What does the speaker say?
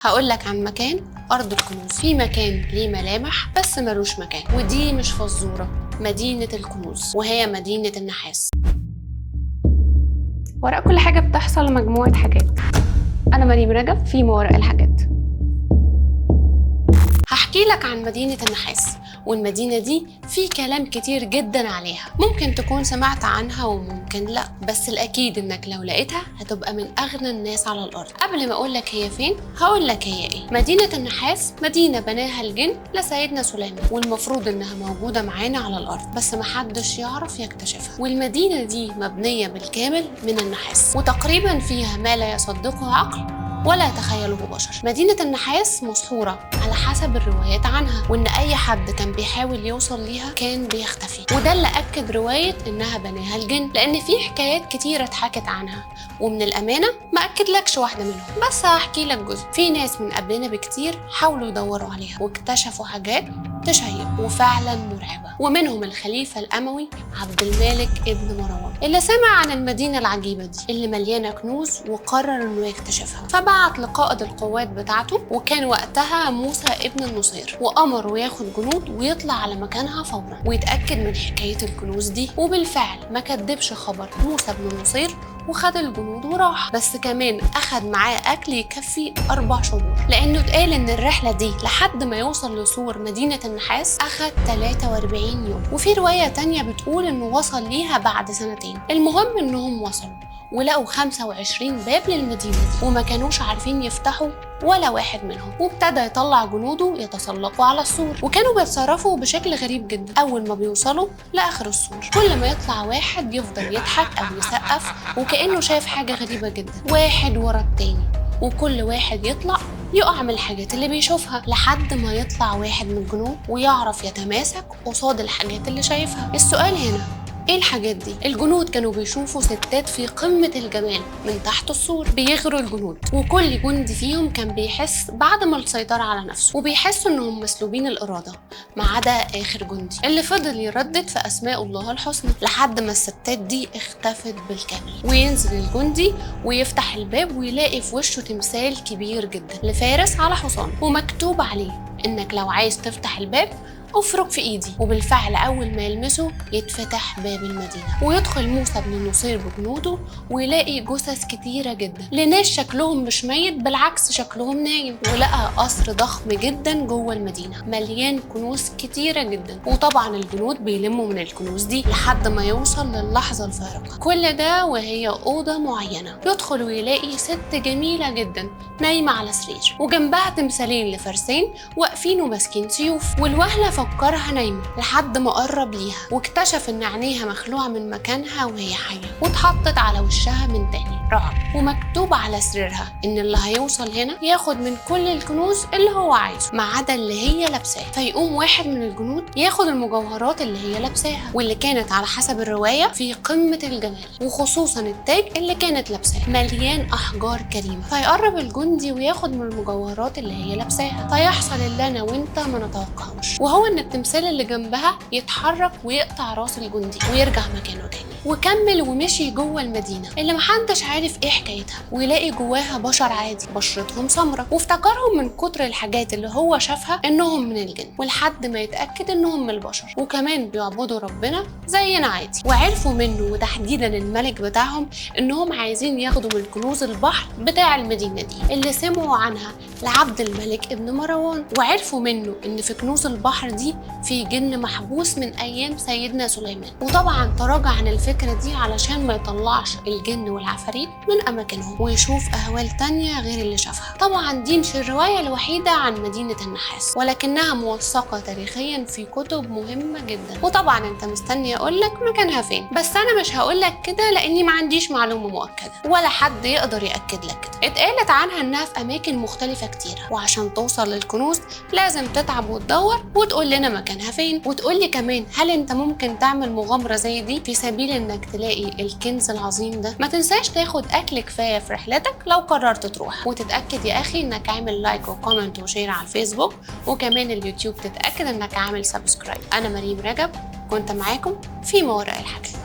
هقولك عن مكان أرض الكنوز. في مكان ليه ملامح بس ملوش مكان، ودي مش فزورة، مدينة الكنوز، وهي مدينة النحاس. وراء كل حاجة بتحصل مجموعة حاجات. أنا مريم رجب في ما وراء الحاجات. هحكي لك عن مدينة النحاس، والمدينة دي في كلام كتير جدا عليها، ممكن تكون سمعت عنها وممكن لا، بس الأكيد إنك لو لقيتها هتبقى من أغنى الناس على الأرض. قبل ما أقولك هي فين هقولك هي إيه. مدينة النحاس مدينة بناها الجن لسيدنا سليمان، والمفروض إنها موجودة معانا على الأرض بس محدش يعرف يكتشفها. والمدينة دي مبنية بالكامل من النحاس، وتقريبا فيها ما لا يصدقه عقل ولا يتخيله بشر. مدينة النحاس مسحورة على حسب الروايات عنها، وإن أي حد كان بيحاول يوصل ليها كان بيختفي، وده اللي أكد رواية إنها بناها الجن، لأن في حكايات كتيرة اتحكت عنها، ومن الأمانة ما أكدلكش واحدة منهم، بس هحكي لك جزء. في ناس من قبلنا بكتير حاولوا يدوروا عليها واكتشفوا حاجات تشيب وفعلا مرعبة، ومنهم الخليفة الأموي عبد الملك ابن مروان، اللي سمع عن المدينة العجيبة دي اللي مليانة كنوز وقرر إنه يكتشفها. فبعت لقائد القوات بتاعته، وكان وقتها موسى ابن النصير، وأمره ياخد جنود ويطلع على مكانها فورا ويتأكد من حكاية الكنوز دي. وبالفعل ما كدبش خبر موسى ابن النصير وخد الجنود وراح، بس كمان أخد معاه أكل يكفي 4 شهور، لأنه اتقال إن الرحلة دي لحد ما يوصل لسور مدينة النحاس أخد 43 يوم، وفي رواية تانية بتقول إنه وصل ليها بعد 2 سنين. المهم إنهم وصلوا ولقوا 25 باب للمدينة دي، وما كانوش عارفين يفتحوا ولا واحد منهم، وابتدى يطلع جنوده يتسلقوا على السور، وكانوا بيتصرفوا بشكل غريب جدا. أول ما بيوصلوا لآخر السور كل ما يطلع واحد يفضل يضحك أو يسقف وكأنه شايف حاجة غريبة جدا، واحد ورا التاني، وكل واحد يطلع يقع من الحاجات اللي بيشوفها لحد ما يطلع واحد من الجنود ويعرف يتماسك قصاد الحاجات اللي شايفها. السؤال هنا ايه الحاجات دي؟ الجنود كانوا بيشوفوا ستات في قمة الجمال من تحت السور بيغروا الجنود، وكل جندي فيهم كان بيحس بعدم السيطرة على نفسه، وبيحسوا انهم مسلوبين الإرادة، ما عدا آخر جندي اللي فضل يردد في أسماء الله الحسنى لحد ما الستات دي اختفت بالكامل. وينزل الجندي ويفتح الباب ويلاقي في وشه تمثال كبير جدا لفارس على حصان، ومكتوب عليه انك لو عايز تفتح الباب افرك في ايدي. وبالفعل اول ما يلمسه يتفتح باب المدينه، ويدخل موسى بن النصير بجنوده ويلاقي جثث كتيره جدا لناس شكلهم مش ميت، بالعكس شكلهم نايم، ولقى قصر ضخم جدا جوه المدينه مليان كنوز كتيره جدا. وطبعا الجنود بيلموا من الكنوز دي لحد ما يوصل للحظه الفارقه، كل ده وهي اوضه معينه. يدخل ويلاقي ست جميله جدا نايمه على سرير، وجنبها تمثالين لفرسين واقفين وماسكين سيوف، والوهله فكرها نايمة لحد ما قرب ليها واكتشف ان عينيها مخلوعة من مكانها وهي حية، واتحطت على وشها من تاني رعب، ومكتوب على سريرها ان اللي هيوصل هنا ياخد من كل الكنوز اللي هو عايزه ما عدا اللي هي لابساه. فيقوم واحد من الجنود ياخد المجوهرات اللي هي لابساها، واللي كانت على حسب الرواية في قمة الجمال، وخصوصا التاج اللي كانت لابساه مليان احجار كريمة. فيقرب الجندي وياخد من المجوهرات اللي هي لابساها، فيحصل اللي انا وانت ما نتوقعوش، وهو ان التمثال اللي جنبها يتحرك ويقطع راس الجندي ويرجع مكانه تاني. وكمل ومشي جوه المدينه اللي محدش عارف ايه حكايتها، ويلاقي جواها بشر عادي بشرتهم سمراء، وافتكرهم من كتر الحاجات اللي هو شافها انهم من الجن، ولحد ما يتاكد انهم من البشر وكمان بيعبدوا ربنا زينا عادي. وعرفوا منه وتحديدا الملك بتاعهم انهم عايزين ياخدوا من كنوز البحر بتاع المدينه دي اللي سمعوا عنها لعبد الملك ابن مروان، وعرفوا منه ان في كنوز البحر دي في جن محبوس من ايام سيدنا سليمان. وطبعا تراجع عن الفكره دي علشان ما يطلعش الجن والعفاريت من اماكنهم ويشوف اهوال تانية غير اللي شافها. طبعا دي مش الروايه الوحيده عن مدينه النحاس، ولكنها موثقه تاريخيا في كتب مهمه جدا. وطبعا انت مستني اقول لك مكانها فين، بس انا مش هقول لك كده لاني ما عنديش معلومه مؤكده ولا حد يقدر ياكد لك كده. اتقالت عنها انها في اماكن مختلفه كتيره، وعشان توصل للكنوز لازم تتعب وتدور وتقول لنا مكانها فين، وتقول لي كمان هل انت ممكن تعمل مغامره زي دي في سبيل انك تلاقي الكنز العظيم ده. ما تنساش تاخد اكل كفايه في رحلتك لو قررت تروح، وتتاكد يا اخي انك عامل لايك وكومنت وشير على الفيسبوك، وكمان اليوتيوب تتاكد انك عامل سبسكرايب. انا مريم رجب كنت معاكم في ما وراء الحاجات.